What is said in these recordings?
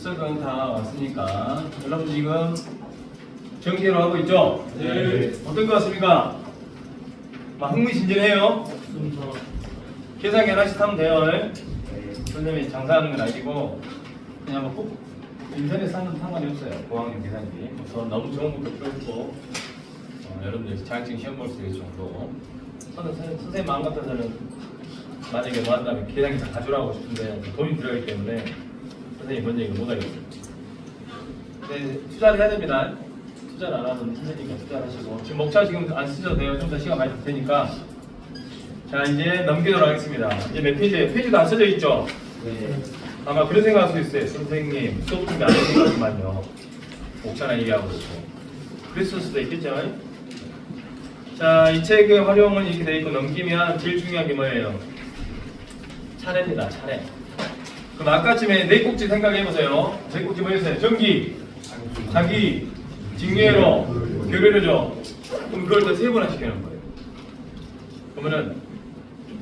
출석은 다 왔으니까 여러분 지금 정기로 하고 있죠? 네. 어떤 것 같습니까? 막 흥미진진해요. 계산기 하나씩 하면 돼요. 선생님이 장사하는 건 아니고 그냥 뭐 꼭 인터넷 사는 상관이 없어요. 고학년 계산기. 너무 좋은 것도 필요 없고 여러분들 자격증 시험 볼 수 있을 정도. 선생님 마음 같아서는 만약에 뭐 한다면 계산기 다 가져라고 싶은데 돈이 들어가기 때문에 선생님이 먼저 이거 못 하겠어요. 근데 투자를 해야 됩니다. 투자를 안 하면 힘드니까 투자를 하시고 지금 목차 지금 안 쓰셔도 돼요. 좀 더 시간 많이 들 테니까. 자 이제 넘기도록 하겠습니다. 이제 몇 페이지예요? 페이지도 안 써져 있죠? 네. 아마 그런 생각할 수 있어요. 선생님 수업 준비 안 하신 거지만요. 목차나 얘기하고 있고 그랬을 수도 있겠죠? 자, 이 책의 활용은 이렇게 돼 있고 넘기면 제일 중요한 게 뭐예요? 차례입니다. 차례. 그럼 아까쯤에 네 꼭지 생각해 보세요. 네 꼭지 뭐였어요? 전기, 자기, 직례로, 교류로죠. 그럼 그걸 더 세 번을 시켜놓은 거예요. 그러면은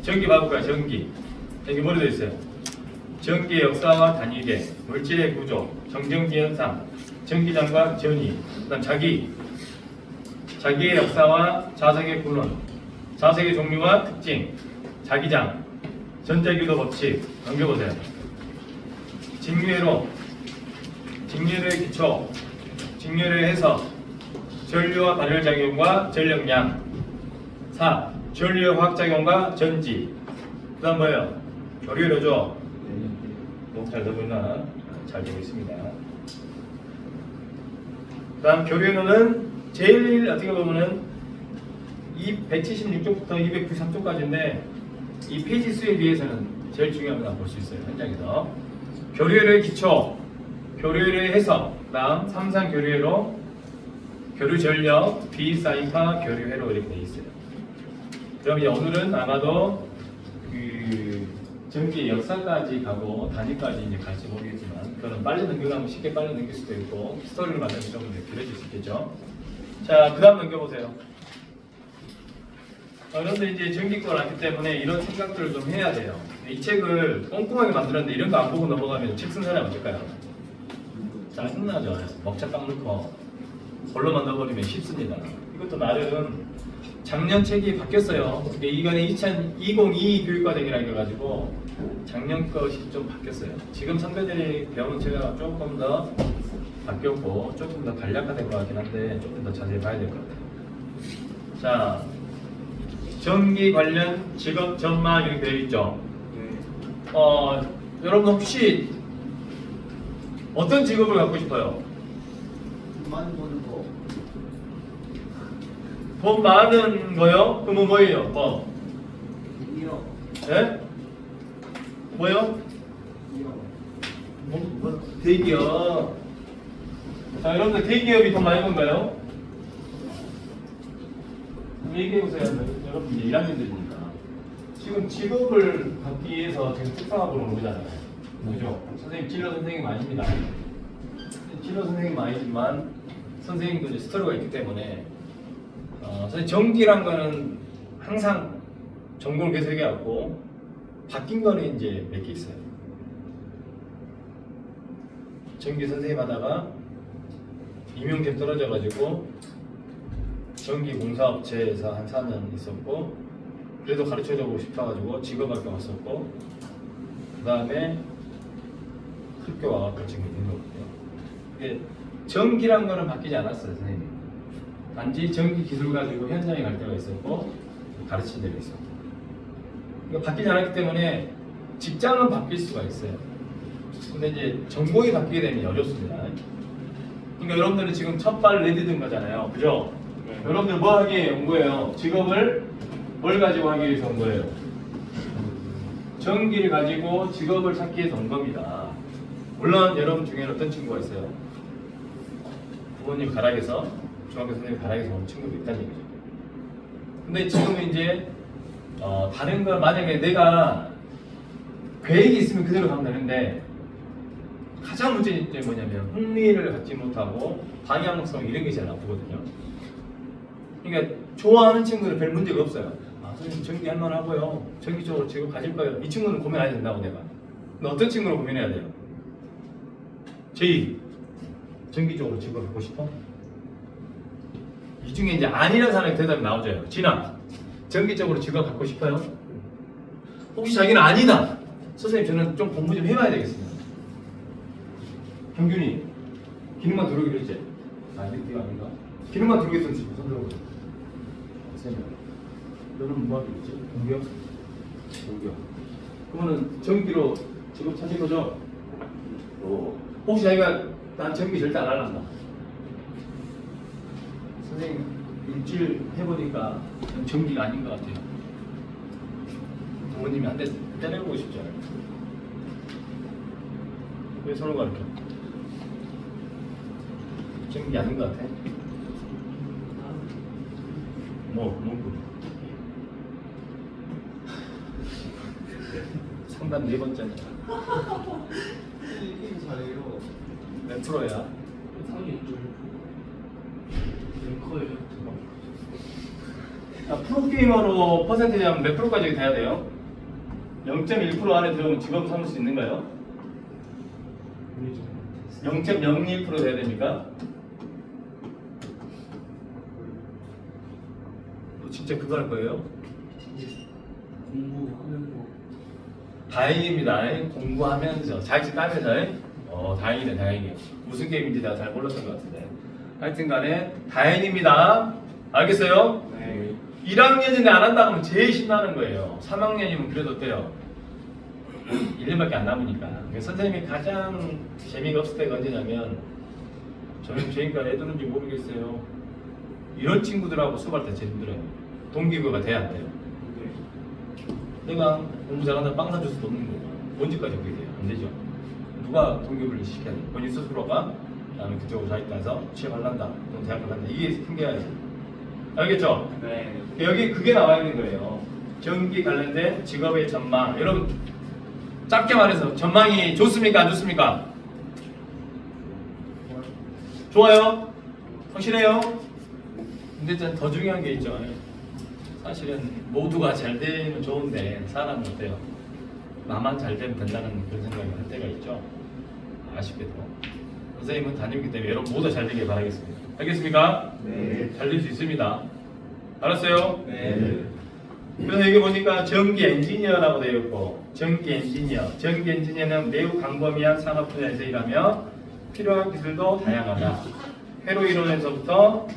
전기 봐볼까요? 전기. 여기 뭐로 되어 있어요? 전기의 역사와 단위계, 물질의 구조, 정전기 현상, 전기장과 전위, 그다음 자기, 자기의 역사와 자석의 군원, 자석의 종류와 특징, 자기장, 전자규도 법칙, 넘겨보세요. 직례로, 직례로의 기초, 직례로의 해석, 전류와 발열작용과 전력량, 4. 전류의 화학작용과 전지, 그 다음 뭐예요? 교류로죠. 너무 잘 되고 있나? 잘 되고 있습니다. 그 다음 교류로는 제일 어떻게 보면은 이 176쪽부터 293쪽까지인데 이 페이지 수에 비해서는 제일 중요한 걸 볼 수 있어요. 현장에서. 교류회로의 기초, 교류회로의 해석, 그 다음 3상 교류회로, 교류 전력, 비사인파 교류회로 이렇게 돼 있어요. 그럼 이제 오늘은 아마도 그 전기의 역사까지 가고 단위까지 이제 갈지 모르겠지만 그거는 빨리 넘겨가면 쉽게 빨리 넘길 수도 있고 스토리를 만들면 좀 길어질 수 있겠죠. 자, 그 다음 넘겨보세요. 그런데 이제 전기권 왔기 때문에 이런 생각들을 좀 해야 돼요. 이 책을 꼼꼼하게 만들었는데 이런 거 안 보고 넘어가면 책 쓴 사람이 어떨까요? 짜증나죠. 먹자 딱 넣고 볼로만 넣어버리면 쉽습니다. 이것도 나름 작년 책이 바뀌었어요. 이거는 2022 교육과정이라고 해가지고 작년 것이 좀 바뀌었어요. 지금 선배들이 배운 책은 조금 더 바뀌었고 조금 더 간략화된 것 같긴 한데 조금 더 자세히 봐야 될 것 같아요. 자, 전기 관련 직업 전망 이렇게 되어 있죠. 여러분 혹시 어떤 직업을 갖고 싶어요? 많이 버는 거. 돈 많은 거요? 그러면 뭐예요? 뭐? 이요. 예? 뭐요? 이요. 대기업. 자, 여러분들 대기업이 돈 많이 번가요? 얘기해보세요. 여러분 이제 1학년들이니까 지금 직업을 갖기 위해서 지금 특성화고를 오잖아요. 뭐죠? 선생님 진로 선생님 아닙니다. 진로 선생님 아니지만 선생님도 이제 스토리가 있기 때문에 선생님 전기란 거는 항상 전공을 계속 해왔고 바뀐 거는 이제 몇 개 있어요. 전기 선생님 하다가 임용temp 떨어져가지고 전기공사업체에서 한 4년 있었고 그래도 가르쳐주고 싶어가지고 직업학교 왔었고 그 다음에 학교 와갖고 지금 있는 거거든요. 이게 전기란 거는 바뀌지 않았어요, 선생님. 단지 전기 기술 가지고 현장에 갈 때가 있었고 가르친 데가 있었고 그러니까 바뀌지 않았기 때문에 직장은 바뀔 수가 있어요. 근데 이제 전공이 바뀌게 되면 어렵습니다. 그러니까 여러분들은 지금 첫발 내디딘 거잖아요, 그죠? 네. 여러분들 뭐 하기 위해 온 거예요? 직업을 뭘 가지고 하기 위해서 온 거예요? 전기를 가지고 직업을 찾기 위해서 온 겁니다. 물론 여러분 중에는 어떤 친구가 있어요? 부모님 가락에서 중학교 선생님 가락에서 온 친구도 있다는 얘기죠. 근데 지금은 이제 다른 걸 만약에 내가 계획이 있으면 그대로 가면 되는데 가장 문제는 뭐냐면 흥미를 갖지 못하고 방향성 이런 게 제일 나쁘거든요. 그러니까 좋아하는 친구는 별 문제가 없어요. 선생님 전기 할 만하고요. 전기 쪽으로 지금 가질 거예요. 이 친구는 고민 안 해야 된다고 내가. 근데 어떤 친구를 고민해야 돼요? 제2 정기적으로 직업 갖고 싶어? 이 중에 이제 아니라는 사람이 대답이 나오죠. 진아, 정기적으로 직업 갖고 싶어요? 혹시 자기는 아니다. 선생님 저는 좀 공부 좀 해봐야 되겠습니다. 경균이 기능만 들어오기로 했지? 이게 아닌가? 기능만 들어오겠으면 지금 손 들어보자. 선생님, 너는 뭐 하기로 했지? 공격? 공격. 그러면은 전기로 직업 찾을 거죠? 혹시 자기가 난 전기 절대 안 할란다. 선생님 일주일 해보니까 전기가 아닌 것 같아요. 부모님이 한 대 때려보고 싶지 않아요. 왜 서로 가르쳐? 전기 아닌 것 같아? 뭐 상담 4번째네. 게임 잘해요. 몇 프로야? 상위 랭커예요. 프로게이머로 퍼센테이지 하면 몇 프로까지 돼야 돼요? 0.1% 안에 들어오면 직업 삼을 수 있는가요? 0.01% 돼야 됩니까? 진짜 그거 할 거예요? 공부하면서 다행입니다. 공부하면서 자격증 따면서 다행이네 다행이에요. 무슨 게임인지 내가 잘 몰랐던 것 같은데 하여튼 간에 다행입니다. 알겠어요? 네. 1학년인데 안 한다 하면 제일 신나는 거예요. 3학년이면 그래도 돼요. 1년밖에 안 남으니까. 선생님이 가장 재미가 없을 때가 언제냐면 저는 제니까 애들은지 모르겠어요. 이런 친구들하고 수업할 때 제일 힘들어요. 동기부여가 돼야 안 돼요. 내가 공부 잘한다 빵 사줄 수도 없는 거고 언제까지 그게 돼요? 안 되죠. 누가 동기부여를 시켜야 돼? 본인 스스로가 그다음에 그쪽으로 자기 따라서 취업하려다 또는 대학을 간다 이게 생겨야지. 알겠죠? 네. 여기 그게 나와 있는 거예요. 전기 관련된 직업의 전망. 여러분 짧게 말해서 전망이 좋습니까? 안 좋습니까? 좋아요? 확실해요? 근데 더 중요한 게 있죠. 사실은 모두가 잘 되면 좋은데 사람은 어때요? 나만 잘 되면 된다는 그런 생각이 할 때가 있죠. 아쉽게도 선생님은 다니기 때문에 여러분 모두 잘 되길 바라겠습니다. 알겠습니까? 네. 잘 될 수 있습니다. 알았어요? 네. 그래서 여기 보니까 전기 엔지니어라고 되어 있고 전기 엔지니어는 매우 광범위한 산업 분야에서 일하며 필요한 기술도 다양하다. 회로 이론에서부터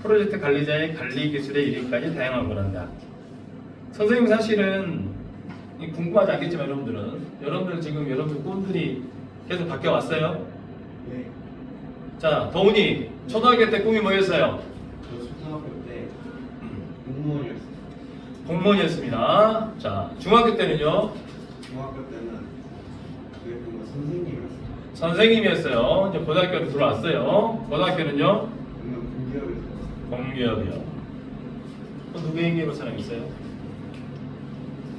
프로젝트 관리자의 관리 기술에 이르기까지 다양한 거란다. 선생님 사실은 궁금하지 않겠지만 여러분들 지금 여러분들 꿈들이 계속 바뀌어 왔어요. 네. 자, 더훈이 초등학교 때 꿈이 뭐였어요? 저 초등학교 때 공무원이었어요. 공무원이었습니다. 자, 중학교 때는요? 중학교 때는 그 선생님이었어요. 선생님이었어요. 이제 고등학교로 들어왔어요. 고등학교는요? 그러면 공기업에서 공기업이요. 또 누구 얘기해볼 사람 있어요?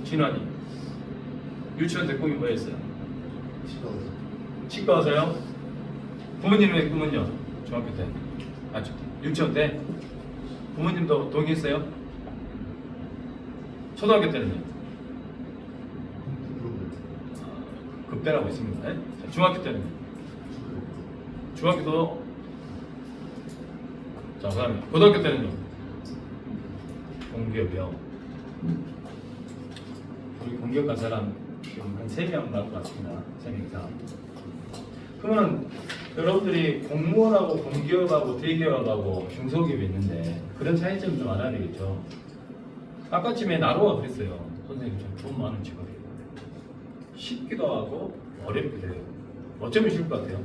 진환이. 유치원 때 꿈이 뭐였어요? 싫어서. 치과서요? 부모님의 꿈은요? 중학교 때. 유치원 때? 부모님도 동의했어요? 초등학교 때는요? 급대라고 있습니다. 네? 자, 중학교 때는? 중학교도 자, 그 다음에 고등학교 때는요? 공기업이요. 우리 공기업 간 사람 지금 한 3명 나올 것 같습니다. 3명 이상. 그러면 여러분들이 공무원하고 공기업하고 대기업하고 중소기업이 있는데 그런 차이점 좀 알아야 되겠죠. 아까쯤에 나로가 그랬어요. 선생님 좀 돈 많은 직업이에요. 쉽기도 하고 어렵기도 해요. 어쩌면 쉬울 것 같아요?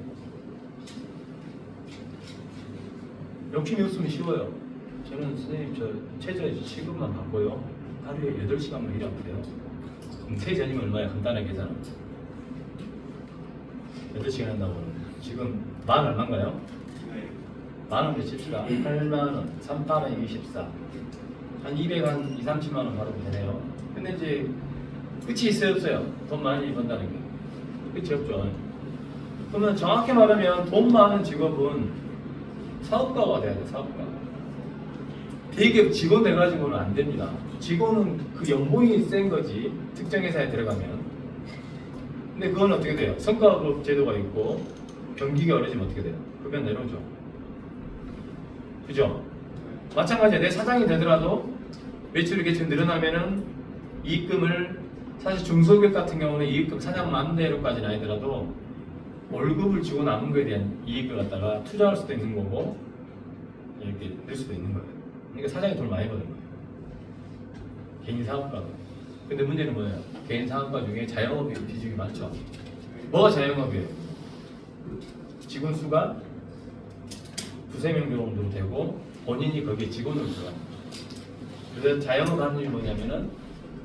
욕심이 없으면 쉬워요. 저는 선생님 최저 시급만 받고요. 하루에 8시간만 일하면 돼요. 그럼 세전이면 얼마야? 간단하게 계산하면 8시간 한다고 지금 만 얼마인가요? 네. 만원 칩시다. 8만원, 3만원 24. 한 200, 한 2, 30만원 바로 되네요. 근데 이제 끝이 있어요, 없어요? 돈 많이 번다는 게. 끝이 없죠. 그러면 정확히 말하면 돈 많은 직업은 사업가가 돼야 돼, 사업가. 대기업 직원 돼가지고는 안 됩니다. 직원은 그 연봉이 센 거지, 특정 회사에 들어가면. 근데 그건 어떻게 돼요? 성과급 제도가 있고, 경기가 어려지면 어떻게 돼요? 급여 내려오죠. 그죠? 마찬가지야. 내 사장이 되더라도 매출이 이렇게 지금 늘어나면은 이익금을 사실 중소기업 같은 경우는 이익금 사장 마음대로까지는 아니더라도 월급을 주고 남은 거에 대한 이익을 갖다가 투자할 수도 있는 거고 이렇게 될 수도 있는 거예요. 그러니까 사장이 돈 많이 버는 거예요. 개인 사업가가. 근데 문제는 뭐예요? 개인 사업가 중에 자영업 비중이 많죠. 뭐가 자영업이에요? 직원 수가 두세 명 정도 되고 본인이 거기에 직원으로 들어갑니다. 그래서 자영업 하는 일이 뭐냐면은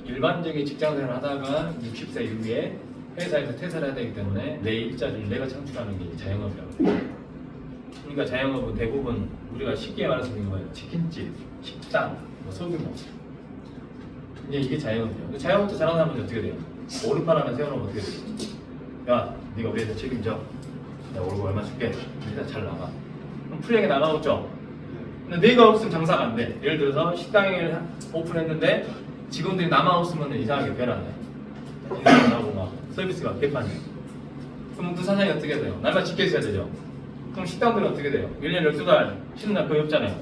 일반적인 직장생활 하다가 60세 이후에 회사에서 퇴사를 해야 되기 때문에 내 일자리를 내가 창출하는 게 자영업이라고 해요. 그러니까 자영업은 대부분 우리가 쉽게 말할 수 있는 거예요. 치킨집, 식당, 뭐 소규모. 이제 이게 자영업이에요. 자영업도 잘하는 사람은 어떻게 돼요? 오른팔 하나 세워놓으면 어떻게 돼요? 야, 네가 우리 회사 책임져. 내가 월급 얼마 줄게. 일단 잘 나가. 그럼 프리하게 나가겠죠? 근데 내가 없으면 장사가 안 돼. 예를 들어서 식당을 오픈했는데 직원들이 나만 없으면 이상하게 변하네. 인사를 하고 막 서비스가 개판이에요. 그럼 그 사장이 어떻게 돼요? 날만 지켜 있어야 되죠. 그럼 식당들은 어떻게 돼요? 1년 12달 쉬는 날 거의 없잖아요.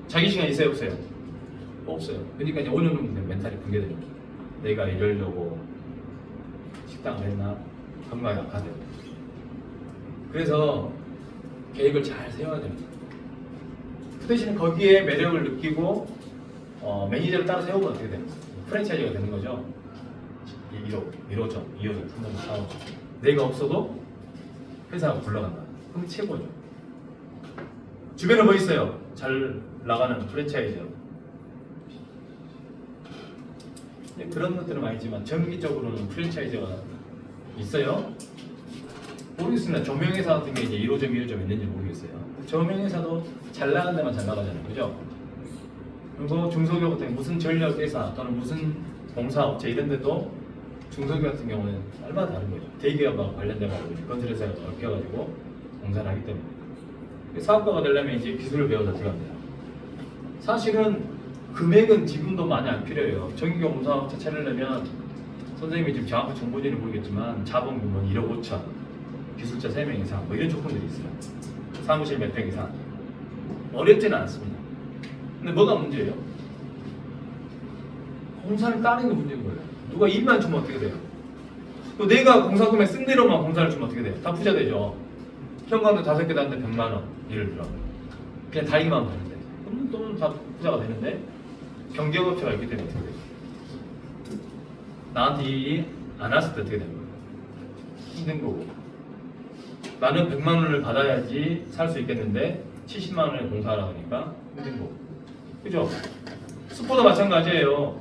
자기 시간 있어요 없어요? 없어요. 그러니까 이제 5년 정도 되면 멘탈이 붕괴되는 거죠. 내가 이러려고 식당을 했나? 건강이 악화돼요. 그래서 계획을 잘 세워야 됩니다. 그 대신 거기에 매력을 느끼고 매니저를 따라 세우면 어떻게 돼요? 프랜차이즈가 되는 거죠. 1호점, 2호점, 3호점, 4호점. 내가 없어도 회사가 굴러간다. 그럼 최고죠. 주변에 뭐 있어요? 잘 나가는 프랜차이즈. 그런 것들은 많지만 정기적으로는 프랜차이즈가 있어요. 모르겠습니다. 조명회사 같은 게 이제 1호점, 2호점 있는지 모르겠어요. 조명회사도 잘 나가는 데만 잘 나가잖아요. 그죠? 그리고 중소기업 같은 무슨 전력회사 또는 무슨 공사업체 이런 데도 중소기업 같은 경우는 얼마나 다른 거죠. 대기업하고 관련돼가지고 건설회사가 얽혀가지고 공사를 하기 때문에. 사업가가 되려면 이제 기술을 배워서 들어갑니다. 사실은 금액은 지금도 많이 안 필요해요. 정기업 공사업체 차리려면 선생님이 지금 정확한 정보지는 모르겠지만 자본 규모는 1억 5천, 기술자 3명 이상 뭐 이런 조건들이 있어요. 사무실 몇 평 이상. 어렵지는 않습니다. 근데 뭐가 문제예요? 공사를 따는 게 문제인 거예요. 누가 일만 주면 어떻게 돼요? 또 내가 공사금에 쓴 대로만 공사를 주면 어떻게 돼요? 다 부자 되죠. 현관도 5개 닫는데 100만 원 예를 들어 그냥 다니기만 하면 되는데 그러면 또 다 부자가 되는데 경쟁업체가 있기 때문에 어떻게 돼요? 나한테 이 안 왔을 때 어떻게 되는 거예요? 힘든 거고 나는 100만 원을 받아야지 살 수 있겠는데 70만 원에 공사하라 하니까 힘든 거고 그죠? 슈퍼도 마찬가지예요.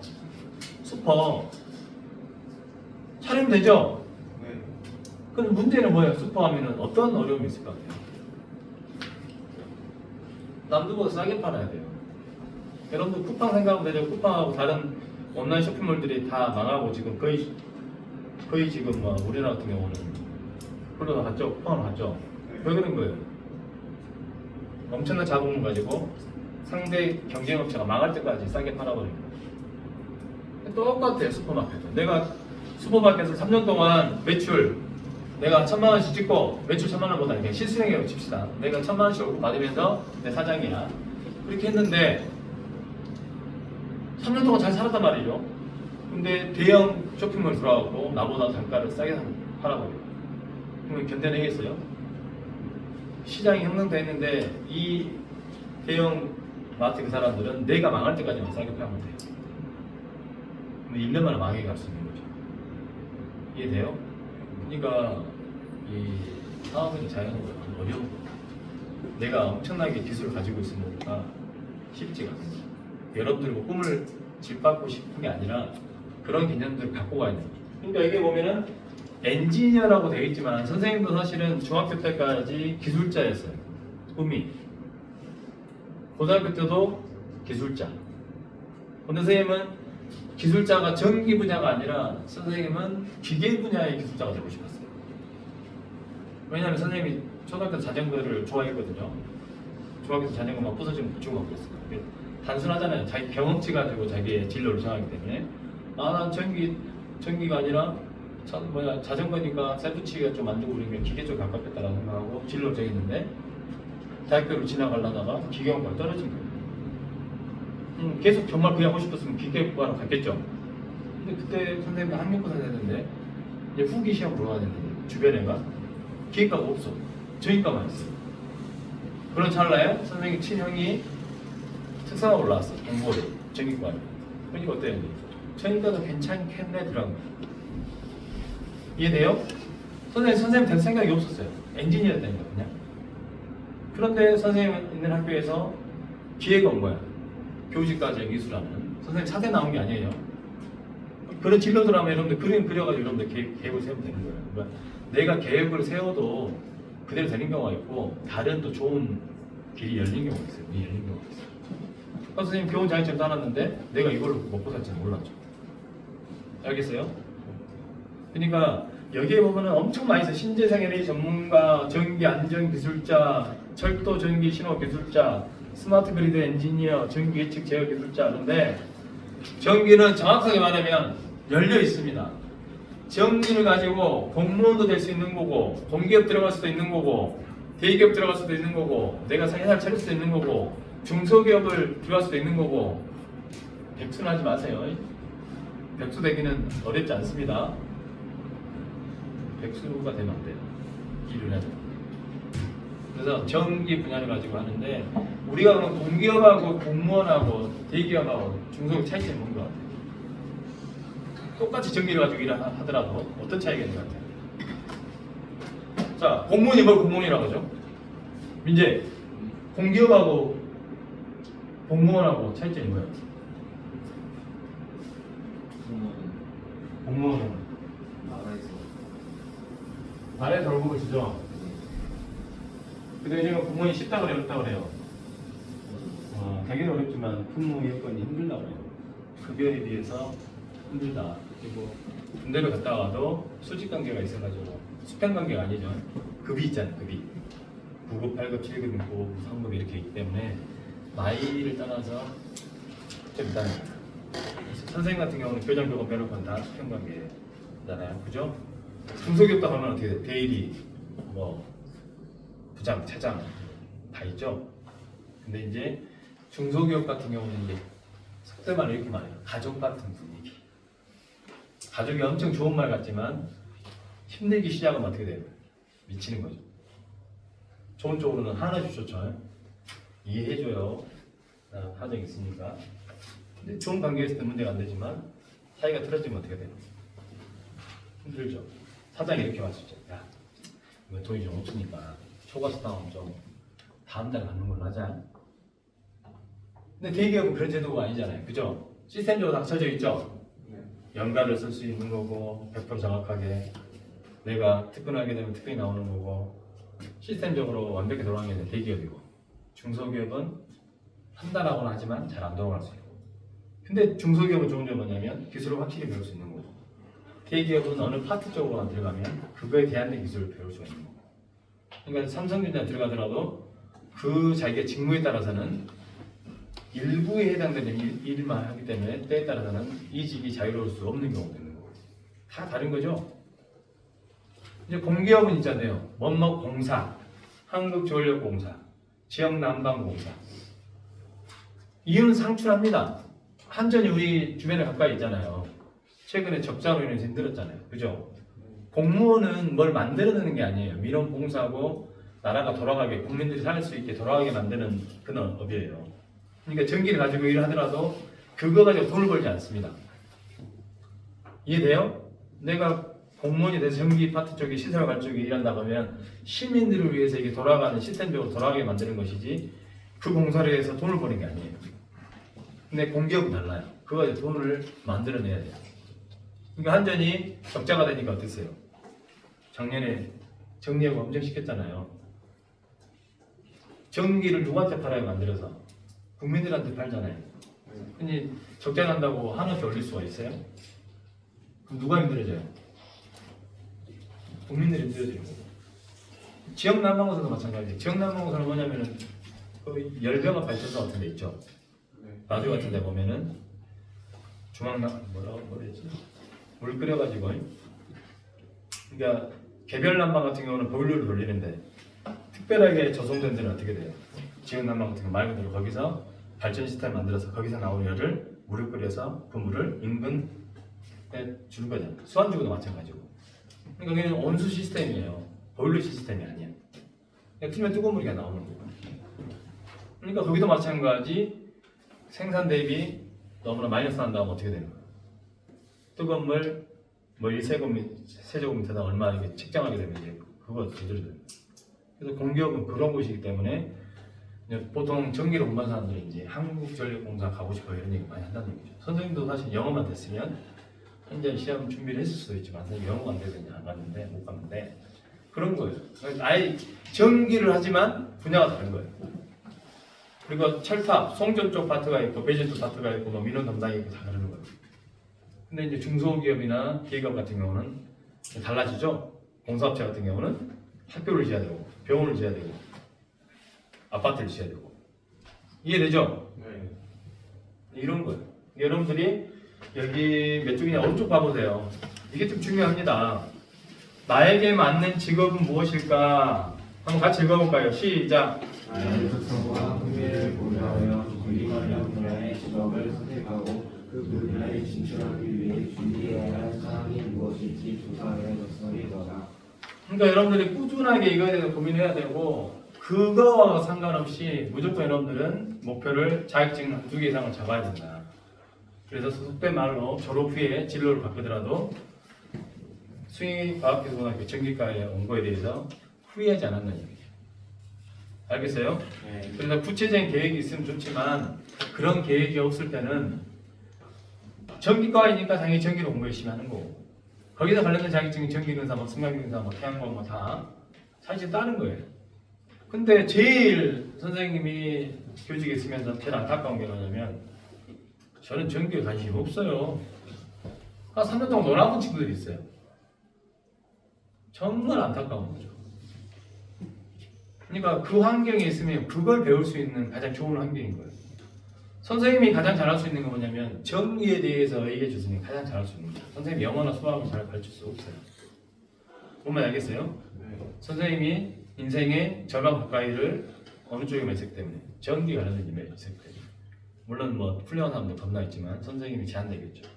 슈퍼 차리면 되죠? 네. 근데 문제는 뭐예요? 슈퍼 하면은 어떤 어려움이 있을 것 같아요? 남들보다 싸게 팔아야 돼요. 여러분들 쿠팡 생각하면 되죠? 쿠팡하고 다른 온라인 쇼핑몰들이 다 망하고 지금 거의 지금 뭐 우리나라 같은 경우는 홀로 갔죠? 쿠팡으로 갔죠? 왜 그런 거예요? 엄청난 자본을 가지고 상대 경쟁업체가 망할 때까지 싸게 팔아버리는 거예요. 똑같아요. 슈퍼마켓은. 내가 슈퍼마켓에서 3년 동안 매출 내가 1,000만 원씩 찍고 매출 1,000만 원보다 그냥 실수령이라고 칩시다. 내가 1,000만 원씩 월급 받으면서 내 사장이야. 그렇게 했는데 3년 동안 잘 살았단 말이죠. 근데 대형 쇼핑몰 들어가고 나보다 단가를 싸게 팔아버려. 그러면 견뎌내겠어요? 시장이 형성돼 있는데 이 대형 마트 그 사람들은 내가 망할 때까지만 싸게 팔면 돼요. 그럼 1년 만에 망해 갈 수 있는 거죠. 이해돼요? 그러니까 이 사업은 자연으로 어려운 거예요. 내가 엄청나게 기술을 가지고 있으니까 쉽지가 않아요. 여러분들과 꿈을 짓밟고 싶은 게 아니라 그런 개념들을 갖고 가야 돼요. 그러니까 이게 보면은 엔지니어라고 되어 있지만 선생님도 사실은 중학교 때까지 기술자였어요. 꿈이. 고등학교 때도 기술자. 근데 선생님은 기술자가 전기 분야가 아니라 선생님은 기계 분야의 기술자가 되고 싶었어요. 왜냐하면 선생님이 초등학교 때 자전거를 좋아했거든요. 중학교 때 자전거 막 부서지면 붙이고 막 그랬어요. 단순하잖아요. 자기 경험치 가지고 자기의 진로를 정하기 때문에 난 전기가 아니라 자전거니까 셀프치기가 좀 안 되고 그러니까 기계 쪽 가깝겠다라고 생각하고 진로 정했는데 대학교를 지나가려다가 기계학과가 떨어진 거예요. 계속 정말 그게 하고 싶었으면 기계학과로 갔겠죠. 근데 그때 선생님도 학력고사 했는데 이제 후기 시험 보러 가야 되는데 주변에 가 기계과가 없어. 저희과만 있어. 그런 찰나에 선생님 친형이 특사가 올라왔어. 공부를 전기과에. 그러니까 어때요? 저희과도 괜찮겠네더라고요. 이해돼요? 선생님 될 생각이 없었어요. 엔지니어였다니까 그냥. 그런데 선생님 있는 학교에서 기회가 온 거야. 교직과정 기술하는. 선생님 차대 나온 게 아니에요. 그런 진로들하면 여러분들 그림 그려가지고 여러분들 계획을 세우면 되는 거예요. 그러니까 내가 계획을 세워도 그대로 되는 경우가 있고 다른 또 좋은 길이 열린 경우가 있어요. 열린 경우가 있어요. 선생님 교원 자격증 따놨는데 내가 이걸로 먹고 살지는 몰랐죠. 알겠어요? 그러니까 여기에 보면은 엄청 많이 있어요. 신재생에너지 전문가, 전기 안전 기술자, 철도 전기 신호 기술자, 스마트 그리드 엔지니어, 전기 예측 제어 기술자. 그런데 전기는 정확하게 말하면 열려 있습니다. 전기를 가지고 공무원도 될 수 있는 거고, 공기업 들어갈 수도 있는 거고, 대기업 들어갈 수도 있는 거고, 내가 회사를 차릴 수도 있는 거고, 중소기업을 들어갈 수도 있는 거고. 백수는 하지 마세요. 백수 되기는 어렵지 않습니다. 백수가 되면 안 돼요. 일을 해야 돼요. 그래서 전기 분야를 가지고 하는데 우리가 그럼 공기업하고 공무원하고 대기업하고 중소기업 차이점이 뭔 것 같아요? 똑같이 전기를 가지고 일을 하더라도 어떤 차이가 있는 것 같아요? 자, 공무원이 뭘 공무원이라고 하죠? 민재, 공기업하고 공무원하고 차이점이 뭐예요? 공무원은 나라에서 월급을 주죠. 근데 요즘은 공무원이 쉽다 그래요, 어렵다 그래요? 되게 어렵지만 근무 여건이 힘들다고 해요. 급여에 비해서 힘들다. 그리고 군대를 갔다 와도 수직 관계가 있어가지고 수평 관계가 아니죠. 급이 있잖아요, 급이. 9급, 8급, 7급, 9급, 3급 이렇게 있기 때문에 나이를 떠나서 좀 일단 선생님 같은 경우는 교장, 교권 빼놓고는 다 수평 관계잖아요, 그죠? 중소기업도 가면 어떻게 돼? 대리, 뭐 부장, 차장 다 있죠. 근데 이제 중소기업 같은 경우는 이제 속대말로 이렇게 말해요. 가족 같은 분위기. 가족이 엄청 좋은 말 같지만 힘들기 시작하면 어떻게 돼요? 미치는 거죠. 좋은 쪽으로는 하나씩 좋죠. 이해해줘요. 사정이 있으니까. 근데 좋은 관계에서도 문제가 안 되지만 사이가 틀어지면 어떻게 돼요? 힘들죠. 사장이 이렇게 왔었죠. 야, 이거 돈이 좀 없으니까 초과수 다운 좀 다음 달에 받는 걸로 하자. 근데 대기업은 그런 제도가 아니잖아요. 그죠? 시스템적으로 닥쳐져 있죠? 연가를 쓸 수 있는 거고 100% 정확하게 내가 특근하게 되면 특근이 나오는 거고 시스템적으로 완벽히 돌아가는 게 대기업이고 중소기업은 한다라고는 하지만 잘 안 돌아갈 수 있고 근데 중소기업은 좋은 점은 뭐냐면 기술을 확실히 배울 수 있는 거고 대기업은 어느 파트 쪽으로만 들어가면 그거에 대한 기술을 배울 수가 있는 거고 그러니까 삼성전자 들어가더라도 그 자기의 직무에 따라서는 일부에 해당되는 일만 하기 때문에 때에 따라서는 이직이 자유로울 수 없는 경우도 있는 거고 다 다른 거죠. 이제 공기업은 있잖아요. 뭐뭐 공사, 한국전력공사, 지역난방공사 이윤 상출합니다. 한전이 우리 주변에 가까이 있잖아요. 최근에 적자로 인해서 힘들었잖아요. 그죠? 공무원은 뭘 만들어내는 게 아니에요. 민원봉사하고 나라가 돌아가게 국민들이 살 수 있게 돌아가게 만드는 그런 업이에요. 그러니까 전기를 가지고 일을 하더라도 그거 가지고 돈을 벌지 않습니다. 이해돼요? 내가 공무원이 돼서 전기 파트 쪽에 시설 발전기 일한다고 하면 시민들을 위해서 이게 돌아가는 시스템적으로 돌아가게 만드는 것이지 그 공사를 해서 돈을 버는 게 아니에요. 근데 공기업은 달라요. 그거 가지고 돈을 만들어내야 돼요. 그러니까 한전이 적자가 되니까 어땠어요? 작년에 정리하고 엄청 시켰잖아요. 전기를 누구한테 팔아요? 만들어서 국민들한테 팔잖아요. 근데 적자 난다고 한없이 올릴 수가 있어요? 그럼 누가 힘들어져요? 국민들이 힘들어지는 거고. 지역난방공사도 마찬가지예요. 지역난방공사는 뭐냐면은 그 열병합 발전소 같은 데 있죠. 나주 같은 데 보면은 중앙난 뭐라고 그랬지? 물 끓여가지고 그러니까 개별 난방 같은 경우는 보일러를 돌리는데 특별하게 조성된 데는 어떻게 돼요? 지연 난방 같은 경우 말 그대로 거기서 발전 시스템 만들어서 거기서 나오는 열을 물을 끓여서 그 물을 인근에 주는 거잖아. 수완주구도 마찬가지고. 그러니까 이게 온수 시스템이에요. 보일러 시스템이 아니야. 그냥 틀면 뜨거운 물이 나오는 거고. 그러니까 거기도 마찬가지 생산 대비 너무나 마이너스 난다면 어떻게 되는 거야? 뜨거운 물, 뭐 1세제곱미터당 얼마 이게 책정하게 되면 이제 그거 제대로 돼요. 그래서 공기업은 그런 곳이기 때문에 보통 전기를 공부한 사람들이 이제 한국전력공사 가고 싶어 이런 얘기 많이 한다는 얘기죠. 선생님도 사실 영어만 됐으면 현재 시험 준비를 했을 수도 있지만 선생님 영어가 안 되더니 안 갔는데 못 갔는데 그런 거예요. 아예 전기를 하지만 분야가 다른 거예요. 그리고 철탑, 송전 쪽 파트가 있고 배전 쪽 파트가 있고 뭐 민원 담당이 있고 다 다른 거예요. 근데 이제 중소기업이나 기업 같은 경우는 달라지죠. 공사업체 같은 경우는 학교를 지어야 되고 병원을 지어야 되고 아파트를 지어야 되고 이해되죠? 네. 이런 거예요. 여러분들이 여기 몇 쪽이냐 오른쪽 봐보세요. 이게 좀 중요합니다. 나에게 맞는 직업은 무엇일까? 한번 같이 읽어볼까요? 시작. 나의 특성과 흥미를 고려하여 이 관련 분야의 직업을 선택하고 그 분야에 진출하기 위해 준비해야 할 사항이 무엇일지 조사하여 적성이더라. 그러니까 여러분들이 꾸준하게 이거에 대해서 고민해야 되고 그거와 상관없이 무조건 여러분들은 목표를 자격증 2개 이상을 잡아야 된다. 그래서 속된 말로 졸업 후에 진로를 바꾸더라도 수의과학기술고등학교 전기과에 온 거에 대해서 후회하지 않았는 얘기죠. 알겠어요? 네. 그래서 구체적인 계획이 있으면 좋지만 그런 계획이 없을 때는 전기과이니까 당연히 전기를 공부 열심히 하는 거고 거기서 관련된 자격증이 전기근사, 뭐 승강기근사, 뭐 태양광 뭐 다 사실 따는 거예요. 근데 제일 선생님이 교직에 있으면서 제일 안타까운 게 뭐냐면 저는 전기에 관심이 없어요. 한 3년 동안 놀아본 친구들이 있어요. 정말 안타까운 거죠. 그러니까 그 환경에 있으면 그걸 배울 수 있는 가장 좋은 환경인 거예요. 선생님이 가장 잘할 수 있는 건 뭐냐면 전기에 대해서 얘기해 주시면 가장 잘할 수 있는 거예요. 선생님이 영어나 수학을 잘 가르칠 수 없어요. 뭔 말 알겠어요? 네. 선생님이 인생의 절반 가까이를 어느 쪽에만 있었기 때문에 전기 관련된 일에 있었기 때문에 물론 뭐 훌륭한 사람도 겁나 있지만 선생님이 제한되겠죠.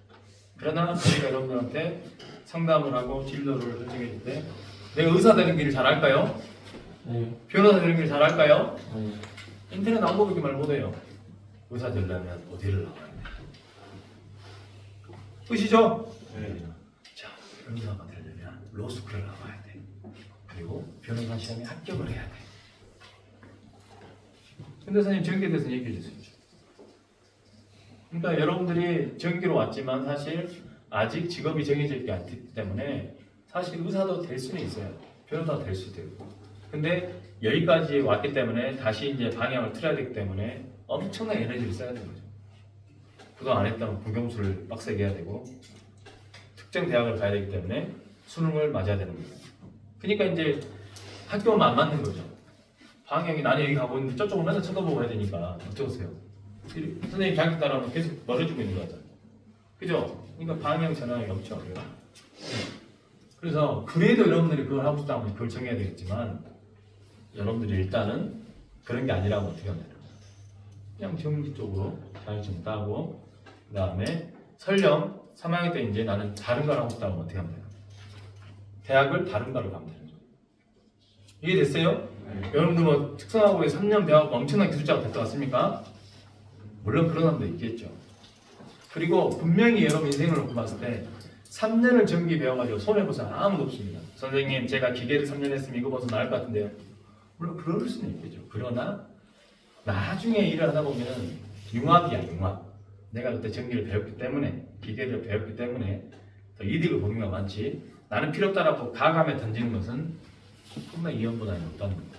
그러나 저희가 여러분들한테 상담을 하고 진로를 설정해 줄 때 내가 의사 되는 길을 잘 알까요? 네. 변호사 되는 길을 잘 알까요? 네. 인터넷 안 보고 이렇게 말 못해요. 의사 되려면 어디를 나와야 돼? 끝이죠? 네. 자, 변호사가 되려면 로스쿨을 나와야 돼. 그리고 변호사 시험에 합격을 해야 돼. 근데 선생님 전기에 대해서 얘기해 주세요. 그러니까 여러분들이 전기로 왔지만 사실 아직 직업이 정해져 있지 않기 때문에 사실 의사도 될 수는 있어요. 변호사도 될 수도 있고. 근데 여기까지 왔기 때문에 다시 이제 방향을 틀어야 되기 때문에 엄청난 에너지를 써야 되는 거죠. 그동안 안 했다면 국영수를 빡세게 해야 되고 특정 대학을 가야 되기 때문에 수능을 맞아야 되는 거예요. 그러니까 이제 학교만 안 맞는 거죠. 방향이 나는 여기 가고 있는데 저쪽은 맨날 쳐다보고 해야 되니까 어떠세요? 선생님 자격 따라하면 계속 멀어지고 있는 거죠. 그죠? 그러니까 방향 전환이 엄청 어려워요. 그래서 그래도 여러분들이 그걸 하고 싶다면 그걸 정해야 되겠지만 여러분들이 일단은 그런 게 아니라면 어떻게 하면 돼요? 그냥 전기 쪽으로 자격증 따고 그 다음에 설령 3학년 때 이제 나는 다른 걸 하고 싶다면 어떻게 하면 돼요? 대학을 다른 과로 가면 되는 거예요. 이해됐어요? 네. 여러분들 뭐 특성화고에 3년 배워서 엄청난 기술자가 됐다 왔습니까? 물론 그런 사람도 있겠죠. 그리고 분명히 여러분 인생을 놓고 봤을 때 3년을 전기 배워가지고 손해볼 사람 아무도 없습니다. 선생님 제가 기계를 3년 했으면 이거 벌써 나을 것 같은데요. 물론 그럴 수는 있겠죠. 그러나 나중에 일을 하다 보면 융합이야 융합. 내가 그때 전기를 배웠기 때문에 기계를 배웠기 때문에 더 이득을 보는 게 많지 나는 필요 없다라고 가감에 던지는 것은 정말 이연보다는 없다는 겁니다.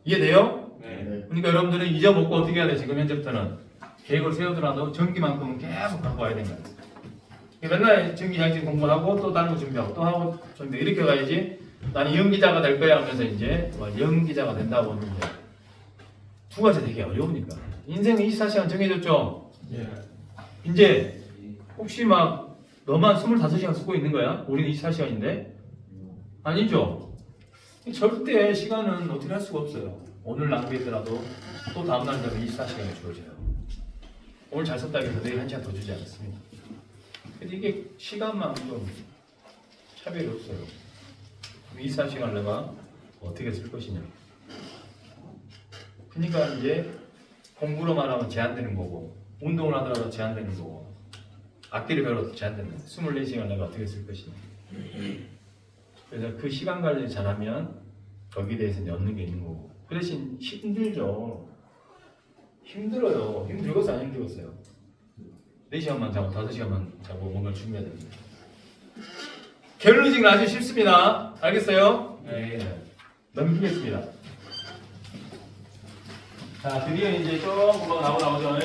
이해돼요? 네. 그러니까 여러분들은 잊어먹고 어떻게 해야 돼? 지금 현재부터는 계획을 세우더라도 전기만큼은 계속 갖고 와야 되는 거예요. 맨날 전기 자격증 공부하고 또 다른 거 준비하고 또 하고 준비 이렇게 가야지 나는 연기자가 될 거야 하면서 이제 연기자가 된다고 하는데 두 가지 되게 어려우니까 인생은 24시간 정해졌죠? 예. 이제 혹시 막 너만 25시간 쓰고 있는 거야? 우리는 24시간인데? 아니죠? 절대 시간은 어떻게 할 수가 없어요. 오늘 낭비했더라도 또 다음날 되면 24시간이 주어져요. 오늘 잘 썼다고 해서 내일 1시간 더 주지 않습니다. 근데 이게 시간만 좀 차별이 없어요. 24시간 내가 어떻게 쓸 것이냐. 그러니까 이제 공부로만 하면 제한되는 거고, 운동을 하더라도 제한되는 거고, 악기를 배워도 제한되는 거고, 24시간 내가 어떻게 쓸 것이냐. 그래서 그 시간 관리 잘하면 거기에 대해서 이제 얻는 게 있는 거고. 그 대신 힘들죠. 힘들어요. 힘들겠어요? 안 힘들겠어요? 4시간만 자고 5시간만 자고 뭔가를 준비해야 됩니다. 결론이 지금 아주 쉽습니다. 알겠어요? 네. 넘기겠습니다. 자, 드디어 이제 조금 더 나오죠.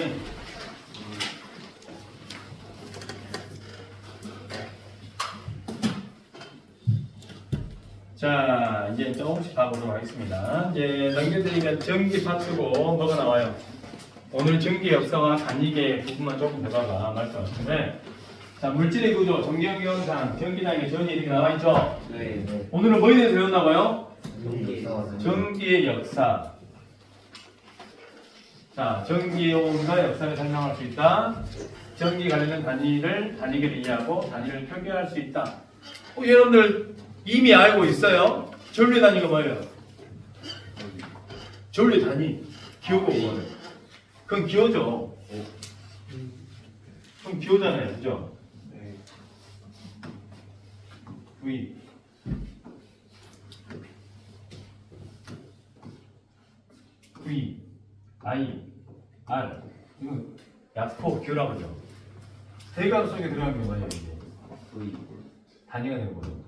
자, 이제 조금씩 가보도록 하겠습니다. 이제 넘겨드리면 전기 파트고 뭐가 나와요? 오늘 전기 역사와 단위계 부분만 조금 배워가 말씀하셨는데, 자, 물질의 구조, 전기현상, 전기장의 전이 이렇게 나와 있죠? 네. 오늘은 뭐에 대해서 배웠나 봐요? 전기. 전기의 역사. 자, 전기의 온과 역사를 설명할 수 있다. 전기 관련된 단위를 단위계를 이해하고 단위를 표기할 수 있다. 여러분들 이미 알고 있어요? 전류 단위가 뭐예요? 전류 단위. 기호가 뭐예요? 그건 기호죠. 그럼 기호잖아요. 그죠? 네. V. V. I. R. 이건 약포 기호라고 하죠. 대각 속에 들어가는 게 뭐예요? 이게? V. 단위가 되는 거예요.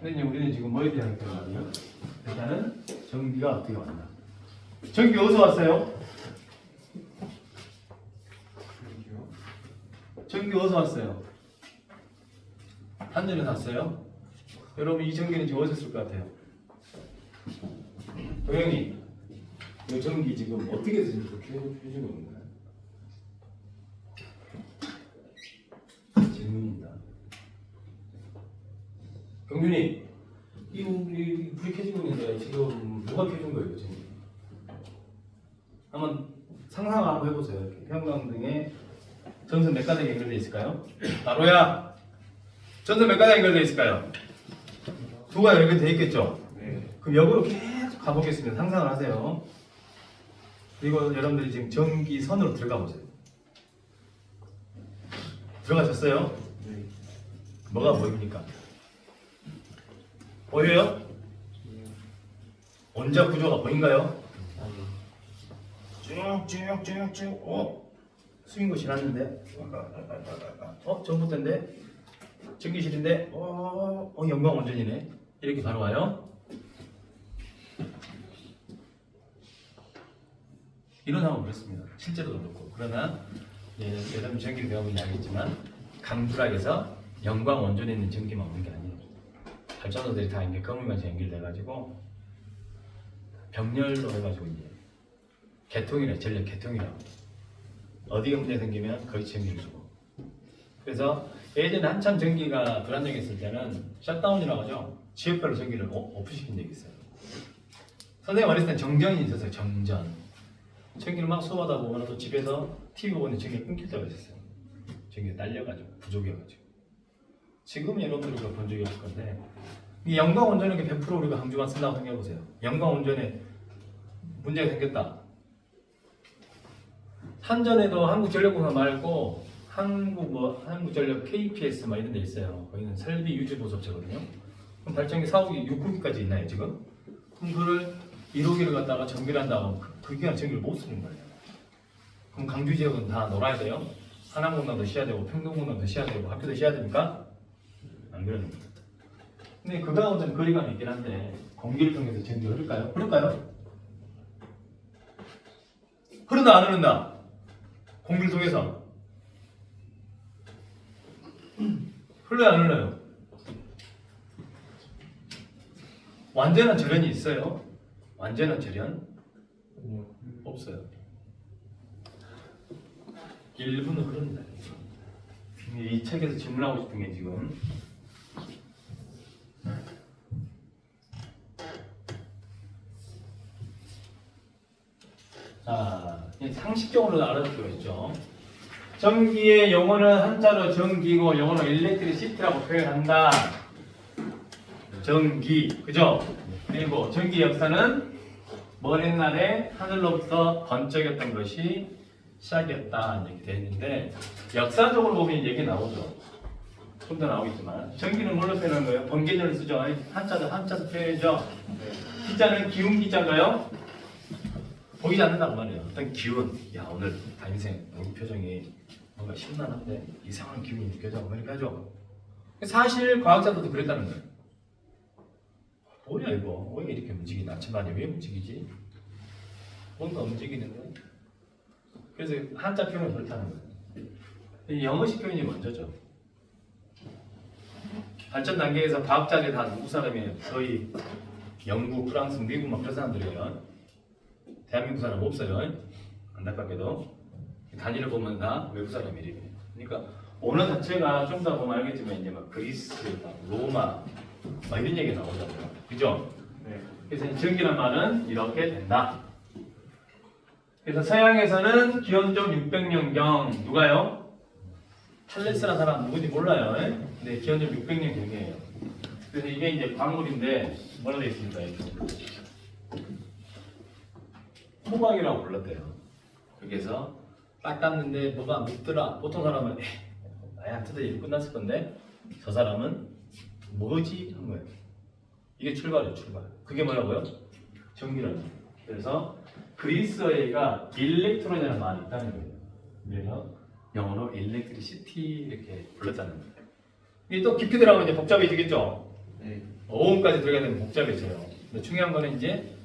근데 이제 우리는 지금 뭐에 대한 거예요? 일단은 전기가 어떻게 왔나? 전기 어디서 왔어요? 전기 어디서 왔어요? 하늘에서 왔어요? 여러분 이 전기는 지금 어디서 쓸 것 같아요? 도영이, 이 전기 지금 어떻게 해서 이렇게 해주고 있는 거야? 질문입니다. 경준이, 이 불이 켜지고 있는데 지금 누가 켜준 거예요, 지금? 한번 상상 한번 해보세요. 이렇게 형광등에 전선 몇 가닥이 연결되어 있을까요? 나로야, 전선 몇 가닥 연결되어 있을까요? 2가 연결되어 있겠죠? 네. 그럼 역으로 계속 가보겠습니다. 상상을 하세요. 그리고 여러분들이 지금 전기선으로 들어가 보세요. 들어가셨어요? 네. 뭐가 보입니까? 보여요? 원자 구조가 보인가요? 쭉쭉쭉쭉. 스윙고 지났는데? 전봇대인데? 전기실인데? 영광 원전이네. 이렇게 바로 와요. 이런 상황은 그렇습니다. 실제로도 그렇고. 그러나 여러분 전기를 배우면 알겠지만 강불학에서 영광 원전에 있는 전기만 오는 게 아니에요. 발전소들이 다 이게 거물까지 연결돼가지고 병렬로 해가지고 이제 개통이라 전력 개통이라고 어디가 문제 생기면 거기 전기를 주고. 그래서 예전에 한참 전기가 불안정했을 때는 셧다운이라고 하죠. 지역별로 전기를 오프시킨 적이 있어요. 선생님 어렸을 때 정전이 있었어요. 정전. 전기를 막 수업하다 보면 또 집에서 TV 보는데 전기가 끊길 때가 있었어요. 전기가 딸려가지고 부족해가지고. 지금 여러분들이 그걸 본 적이 없을 건데 이 영광 원전에 100% 우리가 강조만 쓴다고 생각해보세요. 영광 원전에 문제가 생겼다. 한전에도 한국전력공사 말고 한국전력 KPS 막 이런 데 있어요. 거기는 설비 유지 보수업체거든요. 그럼 발전기 4호기 6호기까지 있나요 지금? 그럼 그걸 1호기를 갖다가 정비를 한다고 그 기간 전기를 못 쓰는 거예요. 그럼 강주 지역은 다 놀아야 돼요? 한양공단도 쉬어야 되고 평동공단도 쉬어야 되고 학교도 쉬어야 됩니까? 안 그러는 거예요. 근데 그거하고 좀 거리감이 있긴 한데 공기를 통해서 전기가 흐를까요? 흐를까요? 흐른다 안 흐른다? 공기를 통해서 흘러요 안 흘러요? 완전한 절연이 있어요? 완전한 절연? 없어요. 1분 흐른다. 이 책에서 질문하고 싶은 게 지금 자, 상식적으로 알아둘 필요가 있죠. 전기의 영어는 한자로 전기고 영어로 일렉트리시티라고 표현한다. 전기, 그죠? 그리고 전기 역사는 먼 옛날에 하늘로부터 번쩍였던 것이 시작이었다 이렇게 되어 있는데 역사적으로 보면 얘기 나오죠. 좀 더 나오겠지만 전기는 뭘로 표현하는 거예요? 번개전을 쓰죠. 한자도 표현이죠. 기자는 기운 기자인가요? 보이지 않는다고 말이에요. 어떤 기운. 야 오늘 담임생 여기 표정이 뭔가 심란한데 이상한 기운이 느껴져. 뭐 이렇게 하죠. 사실 과학자들도 그랬다는 거예요. 뭐야 이거? 왜 이렇게 움직이나? 아침반에 왜 움직이지? 뭔가 움직이는 거예요. 그래서 한자 표현을 그렇다는 거예요. 영어식 표현이 먼저죠. 발전 단계에서 과학자들이 다 누구 사람이에요? 거의 영국, 프랑스, 미국 막 그런 사람들이에요. 대한민국 사람 없어요. 안타깝게도 단위를 보면 다 외국 사람 이름이에요. 그러니까 언어 자체가 좀 더 보면 알겠지만 이제 막 그리스, 막 로마 막 이런 얘기가 나오잖아요. 그죠? 네. 그래서 전기란 말은 이렇게 된다. 그래서 서양에서는 기원전 600년경 누가요? 탈레스라는 사람 누군지 몰라요. 근데 기원전 600년경이에요. 그래서 이게 이제 광물인데 뭐라 되어 있습니까? 이렇게. 호박이라고 불렀대요. 그래서 딱 땄는데 뭐가 묻더라. 보통 사람은 나야 뜯어 일 끝났을 건데 저 사람은 뭐지? 한 거예요. 이게 출발이에요. 출발. 그게 뭐라고요? 전기라는 거예요. 그래서 그리스어가 일렉트론이라는 말이 있다는 거예요. 그래서 영어로 일렉트리시티 이렇게 불렀다는 거예요. 이게 또 깊이 들어가면 이제 복잡해지겠죠? 네. 어음까지 들어가야 되면 복잡해져요. 근데 중요한 거는 이제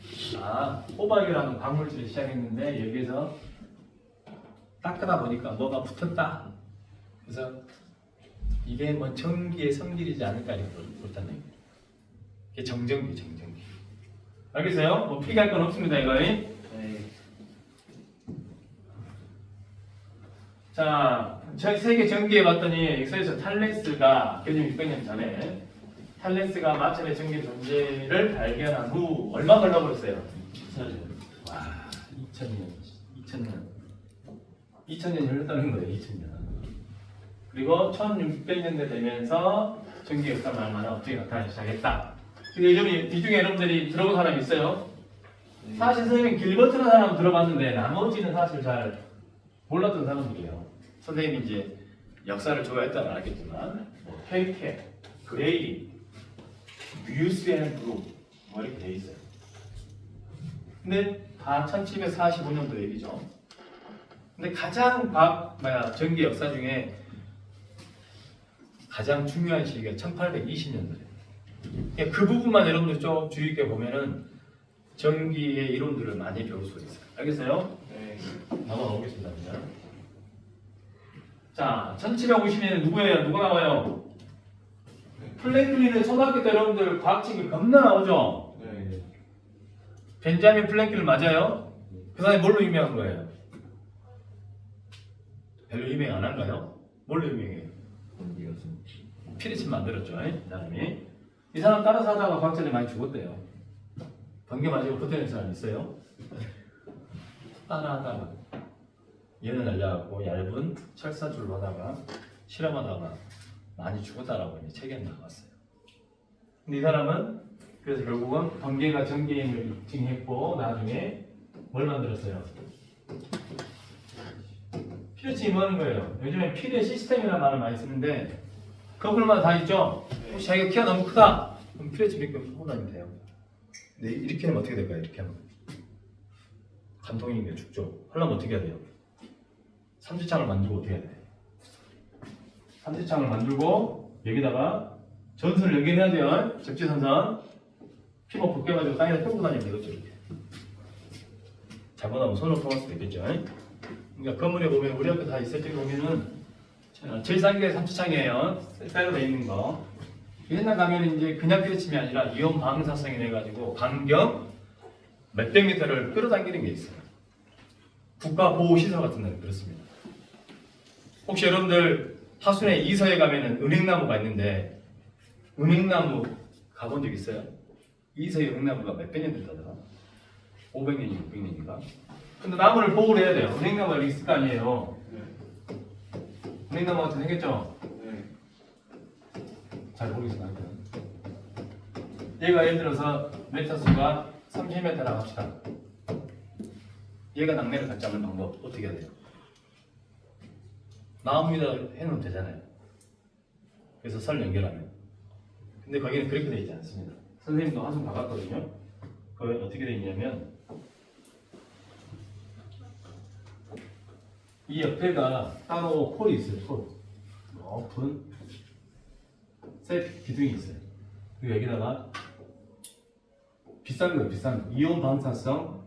호박이라는 광물질을 시작했는데 여기에서 닦다 보니까 뭐가 붙었다. 그래서 이게 뭐 전기의 성질이지 않을까 이렇게 볼다는 거예요. 이게 정전기, 정전기. 알겠어요? 뭐 필기할 건 없습니다, 이거. 네. 자, 세계 전기에 봤더니 엑소에서 탈레스가 기원전 600년 전에 탈레스가 마천의 전기 존재를 발견한 후 얼마 걸려버렸어요? 2000년. 와, 2000년이 흘렀다는 거예요. 2000년. 그리고 1600년대 되면서 전기 역사가 얼마나 어떻게 나타나기 시작했다. 근데 이 중에 여러분들이 들어본 사람이 있어요? 사실 선생님 길버트라는 사람 들어봤는데 나머지는 사실 잘 몰랐던 사람들이에요. 선생님이 이제 역사를 좋아했다는 알겠지만 헬케, 그레이, 뮤스 앤 브룩 뭐 이렇게 돼 있어요. 근데 다 1745년도 얘기죠. 근데 가장 전기 역사 중에 가장 중요한 시기가 1820년도예요. 그 부분만 여러분들 좀 주의 있게 보면은 전기의 이론들을 많이 배울 수 있어요. 알겠어요? 네. 넘어가 보겠습니다. 자, 1750년에 누구예요? 누가 나와요? 플랭클린은 초등학교 때 여러분들 과학책이 겁나 나오죠? 네. 벤자민 플랭클린 맞아요? 그 사람이 뭘로 유명한 거예요? 별로 유명 안 한가요? 뭘로 유명해요? 피리침 만들었죠, 이 사람이. 이 사람 따라서 하다가 과학자들이 많이 죽었대요. 번개 맞고 버티는 사람 있어요? 따라하다가 얘는 날려갖고 얇은 철사줄로 하다가 실험하다가 많이 죽었다라고 이제 책에 나왔어요. 근데 이 사람은 그래서 결국은 번개가 전기의 힘을 증했고 나중에 뭘 만들었어요? 피레침이 뭐 하는 거예요? 요즘에 피레 시스템이라는 말을 많이 쓰는데 그걸만 다 있죠? 혹시 자기가 키가 너무 크다? 그럼 피레침 이렇게 하고 다니면 돼요. 근데 이렇게 하면 어떻게 될까요? 이렇게 하면 간통인 게 죽죠. 하려면 어떻게 해야 돼요? 삼지창을 만들고 어떻게 해야 돼요? 삼지창을 만들고 여기다가 전선을 연결해야 돼요. 접지선선 피부 벗겨가지고 땅에다 펴고 다니면 되겠죠. 이렇게. 잘못하면 손으로 통할 수도 있겠죠. 그러니까 건물에 보면 우리 학교 다 있을 때 보면은 제일 싼 게 삼지창이에요. 쌀로 돼 있는 거. 옛날 가면 이제 그냥 피레침이 아니라 이온 방사성이 돼가지고 반경 몇백 미터를 끌어당기는 게 있어요. 국가보호시설 같은 데는 그렇습니다. 혹시 여러분들 하순에 이서에 가면은 은행나무가 있는데 은행나무 가본 적 있어요? 이서의 은행나무가 몇백 년 됐다더라? 500년인가 600년인가? 근데 나무를 보호를 해야 돼요. 은행나무가 여기 있을 거 아니에요. 은행나무 같은 생겼죠? 잘 모르겠어요. 얘가 예를 들어서 메타수가 30m라고 합시다. 얘가 낙뢰를 같지 않는 방법 어떻게 해야 돼요? 나무 위에다 해놓으면 되잖아요. 그래서 설 연결하면. 근데 거기는 그렇게 되어 있지 않습니다. 선생님도 한숨 봐봤거든요. 거기 어떻게 되어 있냐면 이 옆에가 따로 폴이 있어요. 폴. 높은 셋 기둥이 있어요. 그리고 여기다가 비싼 거예요. 비싼 거. 이온 방사성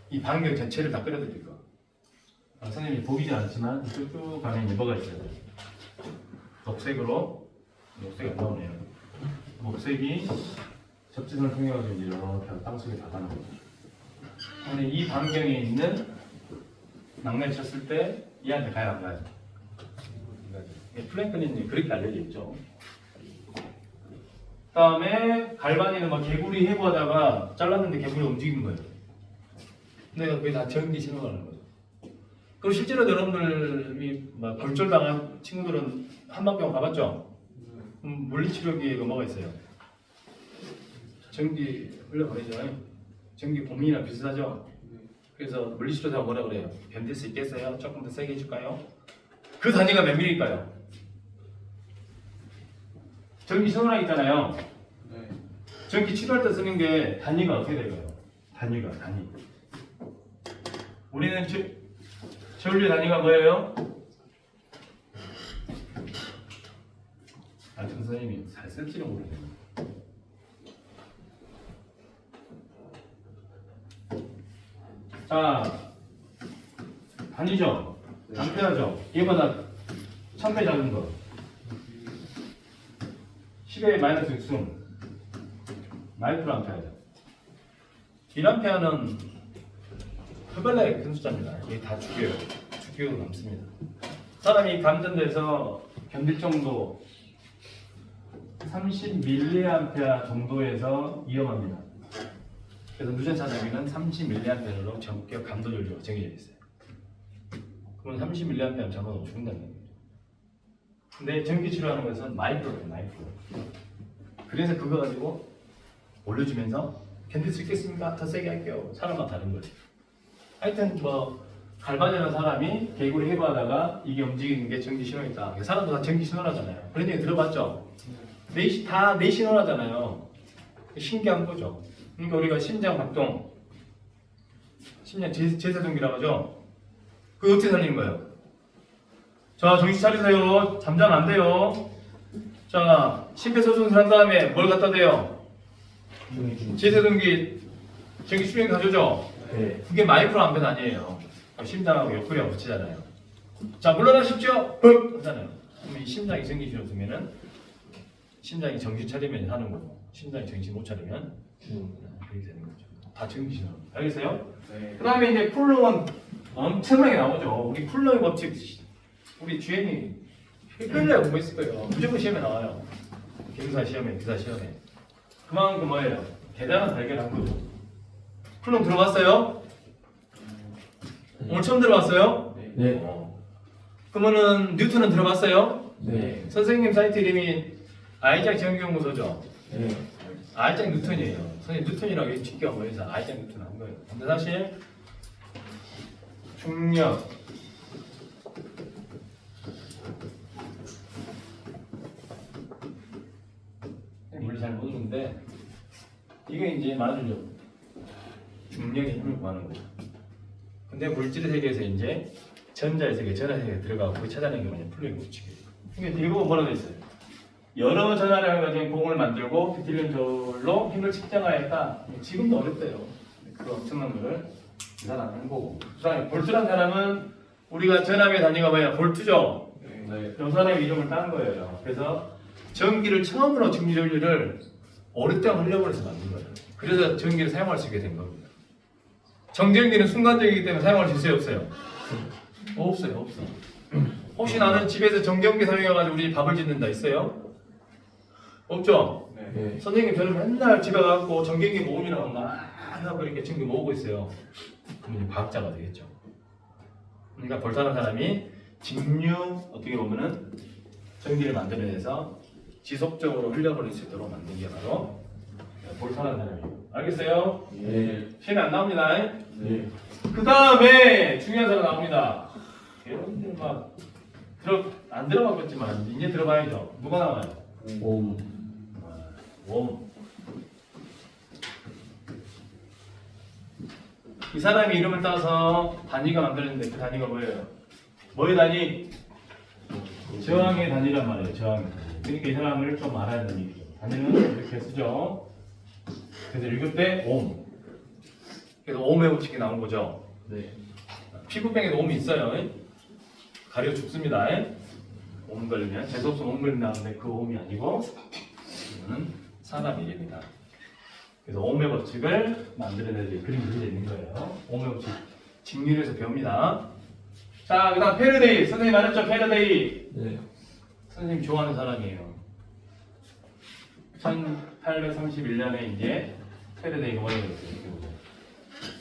이 반경 전체를 다 끌어들일 거. 선생님이 보이지 않지만 쭉쭉 가면 예버가 있어요. 녹색으로 녹색이 안 나오네요. 녹색이 접지선을 통해 가지고 이렇게 땅속에 다 가는 거죠. 근데 이 반경에 있는 낙뢰를 쳤을 때 얘한테 가야 안 가요? 플랭크린이 그렇게 알려져 있죠. 그다음에 갈바니는 막 개구리 해부하다가 잘랐는데 개구리가 움직이는 거예요. 근데 그게 다 전기 신호라는 거죠. 그리고 실제로 여러분들이 막 골절당한 친구들은 한방병원 가봤죠? 물리치료기에 뭐가 있어요? 전기 흘려버리죠. 전기 고민이랑 비슷하죠? 그래서 물리치료사가 뭐라 그래요? 견딜 수 있겠어요? 조금 더 세게 해줄까요? 그 단위가 몇 밀일까요? 전기 신호랑 있잖아요. 전기 치료할 때 쓰는 게 단위가 어떻게 될까요? 단위. 우리는 전류 단위가 뭐예요? 선생님이 잘 쓸지는 모르겠네요. 자, 단위죠? 암페어죠? 이거보다 1000배 작은 거. 10의 마이너스 6승. 마이크로 암페어죠. 1암페어는 흡연량이 큰 숫자입니다. 이게 다 죽여요. 죽여도 남습니다. 사람이 감전돼서 견딜 정도 30mA 정도에서 위험합니다. 그래서 누전차 장비는 30mA로 전격 감도 전류가 정해져 있어요. 그러면 30mA 잡아도 죽는다는 얘기죠. 근데 전기 치료하는 것은 마이크로예요, 마이크로. 그래서 그거 가지고 올려주면서 견딜 수 있겠습니까? 더 세게 할게요. 사람마다 다른 거죠. 하여튼 뭐 갈바니라는 사람이 개구리 해부하다가 이게 움직이는 게 전기 신호있다. 사람도 다 전기 신호라잖아요. 그런 얘기 들어봤죠? 다 내 신호라잖아요. 신기한 거죠. 그러니까 우리가 심장 박동, 심장 제세동기라고 하죠. 그거 어떻게 살리는 거예요? 자, 정신 차리세요. 잠자면 안 돼요. 자, 심폐소생술 한 다음에 뭘 갖다 대요? 제세동기 전기 수행 가져죠? 네. 그게 마이크로 암페어 아니에요. 심장하고 옆구리하고 붙이잖아요. 자, 물러나십시오. ปึ๊! 하잖아요. 그럼 이 심장이 전기 주었으면은 심장이 정신 차리면 하는 거고, 심장이 정신 못 차리면 그렇게 되는 거죠. 다 전기 신호. 알겠어요? 네. 그 다음에 이제 쿨롱은 엄청나게 나오죠. 우리 쿨롱의 법칙, 우리 GM이 헷갈려야 공부했을 거예요. 무조건 시험에 나와요. 경사 시험에, 기사 시험에. 그만큼 뭐예요? 대단한 발견한 거죠. 쿨롱 들어봤어요? 오늘 처음 들어봤어요? 네. 그러면은 뉴턴은 들어봤어요? 네. 선생님 사이트 이름이 아이작 전기연구소죠? 네. 아이작 뉴턴이에요. 선생님 뉴턴이라고 직격 모여서 아이작 뉴턴 한 거예요. 근데 사실 중력, 물리 잘 모르는데 이게 이제 말하자면 중력의 힘을 구하는 거죠. 근데 물질의 세계에서 이제 전자의 세계, 전화 세계에 들어가고 그 찾아내는 게 뭐냐 플루이드 법칙이에요. 이게 대부분 뭐라고 돼 있어요? 여러 전화량을 가진 공을 만들고 비틀린 저울로 힘을 측정하였다. 지금도 어렵대요. 그 엄청난 거를 이 사람은 한 거고. 그 사람이 볼트란 사람은 우리가 전압의 단위가 뭐야? 볼트죠. 네. 그 사람의 이름을 딴 거예요. 그래서 전기를 처음으로 전기전류를 오랫동안 흘려버려서 만든 거예요. 그래서 전기를 사용할 수 있게 된 겁니다. 정전기는 순간적이기 때문에 사용할 수 있어요, 없어요? 없어요, 없어. 혹시 나는 집에서 정전기 사용해가지고 우리 밥을 짓는다 있어요? 없죠? 네. 선생님 저는 맨날 집에 가고 전기기 모음이라고 막 해갖고 이렇게 전기 모으고 있어요. 그러면 이제 과학자가 되겠죠. 그러니까 볼타는 사람이 직류 어떻게 보면은 전기를 만들어내서 지속적으로 흘려보낼 수 있도록 만든 게 바로 볼타는 사람이에요. 알겠어요? 네. 시험에 안 나옵니다. 네. 그 다음에 중요한 사람 나옵니다. 여러분들 안 들어봤겠지만 이제 들어봐야죠. 누가 나와요? 옴. 옴. 이 사람이 이름을 따서 단위가 만들었는데 그 단위가 뭐예요? 뭐의 단위? 저항의 단위란 말이에요. 저항의 단위. 그러니까 이 사람을 좀 알아야 되는 얘기죠. 단위는 이렇게 쓰죠. 그래서 읽을 때 옴. 그래서 옴의 법칙이 나온 거죠. 네. 피부병에도 옴이 있어요. 가려 죽습니다. 옴 걸리면 재수없이 옴 걸린다는데 그 옴이 아니고 이거는 사람 이름이다. 그래서 옴의 법칙을 만들어내는 그림 그려져 있는 거예요. 옴의 법칙 직률에서 배웁니다. 자, 그다음 페르데이. 선생님 말했죠? 페르데이. 네. 선생님 좋아하는 사람이에요. 1831년에 이제 페르데이가 뭐라고 했어요? 이렇게 보세요.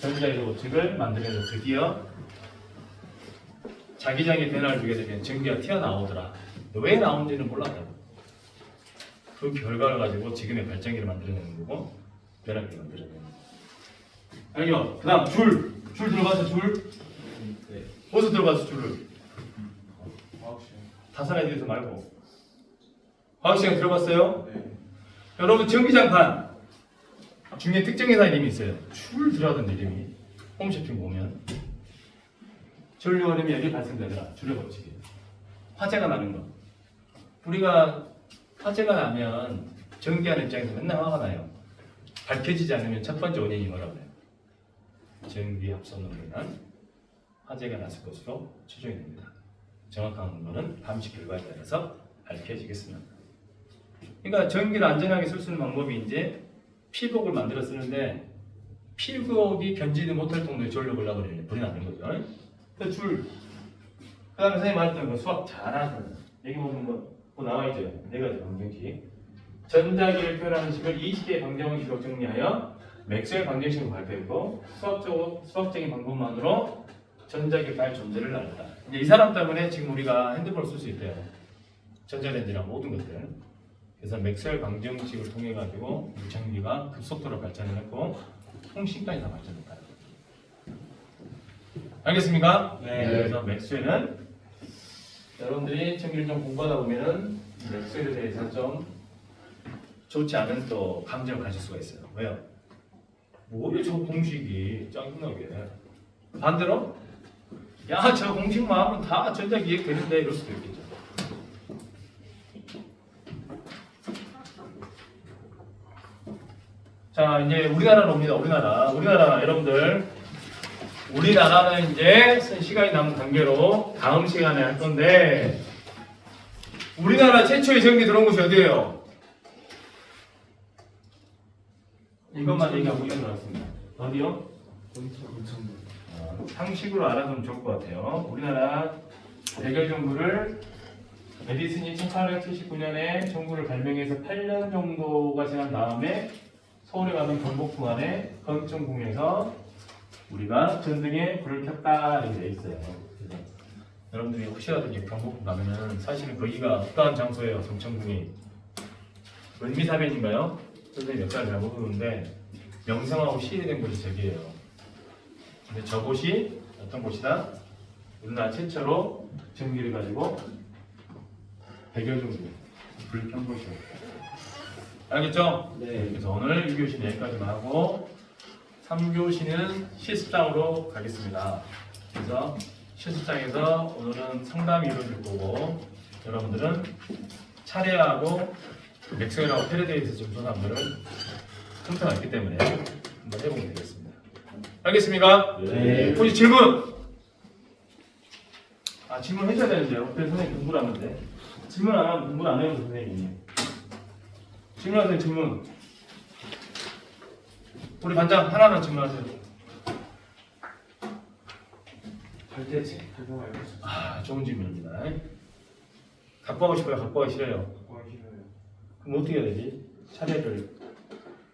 전자의 법칙을 만들면서 드디어 자기장의 변화를 주게 되면 전기가 튀어나오더라. 왜 나온지는 몰랐다고. 그 결과를 가지고 지금의 발전기를 만들어내는 거고 변압기를 만들어내는 거고. 알죠? 그 다음 줄. 줄 들어가서 줄. 네. 어디서 들어가서 줄을? 화학시험. 다산에 대해서 말고. 화학시간 들어봤어요? 네. 여러분 전기장판 중에 특정회사 이름이 있어요. 줄 들어가던 이름이 홈쇼핑 보면 전류 흐름이 여기 발생되더라. 줄의 법칙이에요. 화재가 나는 거. 우리가 화재가 나면 전기하는 입장에서 맨날 화가 나요. 밝혀지지 않으면 첫 번째 원인이 뭐라고 해요? 전기 합선으로 인한 화재가 났을 것으로 추정이 됩니다. 정확한 거는 감시 결과에 따라서 밝혀지겠습니다. 그러니까 전기를 안전하게 쓸 수 있는 방법이 이제 피복을 만들어 쓰는데 피복이 견디지 못할 정도의 전력을 나버리면 불이 나는 거죠. 그 줄. 그 다음에 선생님 말했던 거 수학 잘하는 여기 보면 뭐 나와 있죠. 네 가지 방정식. 전자기를 표현하는 식을 20개의 방정식으로 정리하여 맥스웰 방정식으로 발표했고 수학적인 방법만으로 전자기의 존재를 알았다. 이제 이 사람 때문에 지금 우리가 핸드폰을 쓸 수 있대요. 전자레인지랑 모든 것들. 그래서 맥스웰 방정식을 통해 가지고 전기가 급속도로 발전했고 통신까지 다 발전했다. 알겠습니까? 네. 그래서 맥스웰은 여러분들이 전기를 좀 공부하다 보면은 맥스웰에 대해서 좀 좋지 않은 또 감정을 가질 수가 있어요. 왜요? 뭐야 저 공식이 짜증나게. 반대로 야 저 공식만 하면 다 전자기 이해되는데 이럴 수도 있겠죠. 자 이제 우리나라로 옵니다. 우리나라 여러분들 우리나라는 이제 시간이 남은 관계로 다음 시간에 할 건데 우리나라 최초의 전기 들어온 곳이 어디예요? 이것만 얘기하고 이겨 들어왔습니다. 어디요? 상식으로 알아두면 좋을 것 같아요. 우리나라 백열 전구를 에디슨이 1879년에 전구를 발명해서 8년 정도가 지난 다음에 서울에 가는 경복궁안에 건천궁에서 우리가 전등에 불을 켰다 이렇게 돼 있어요. 그래서 여러분들이 혹시라도 이제 경복궁 가면은 사실은 거기가 어떠한 장소예요? 정천궁이 은미사변인가요? 선생님 역사를 잘 모르는데 명성하고 시인이 된 곳이 저기예요. 근데 저곳이 어떤 곳이다? 우리나라 최초로 전기를 가지고 백여 정도 불을 켠 곳이에요. 알겠죠? 네. 그래서 오늘 1교시는 여기까지만 하고 3교시는 실습장으로 가겠습니다. 그래서 실습장에서 오늘은 상담이 이루어질 거고 여러분들은 차례하고 맥스웰하고 페르데이에서 좀 소담들을 선택가 있기 때문에 한번 해보면 되겠습니다. 알겠습니까? 네. 혹시 질문? 질문 해줘야 되는데요. 그래서 선생님 공부를 하는데 질문 안 하면 공부를 안 해요 선생님이. 질문하세요 질문. 우리 반장 하나만 질문하세요. 발대체. 그거 알고 있어요. 아, 좋은 질문입니다. 갖고 하고 싶어요? 갖고 하기 싫어요? 그거 싫어요. 그럼 어떻게 해야 되지? 차례를.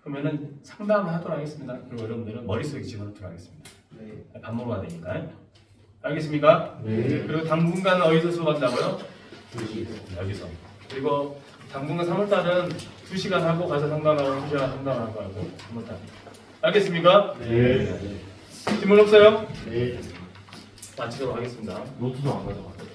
그러면은 상담을 하도록 하겠습니다. 그리고 여러분들은 머릿속에 집어넣도록 하겠습니다. 네. 밥 먹어야 되니까. 알겠습니까? 네. 그리고 당분간 어디서 수업한다고요? 2시. 여기서. 그리고 당분간 3월달은 2시간 하고 가서 상담하고 2시간 상담하고 하고 3월달. 알겠습니까? 네. 질문 없어요? 네. 마치도록 하겠습니다. 노트도 안 가져갔어요.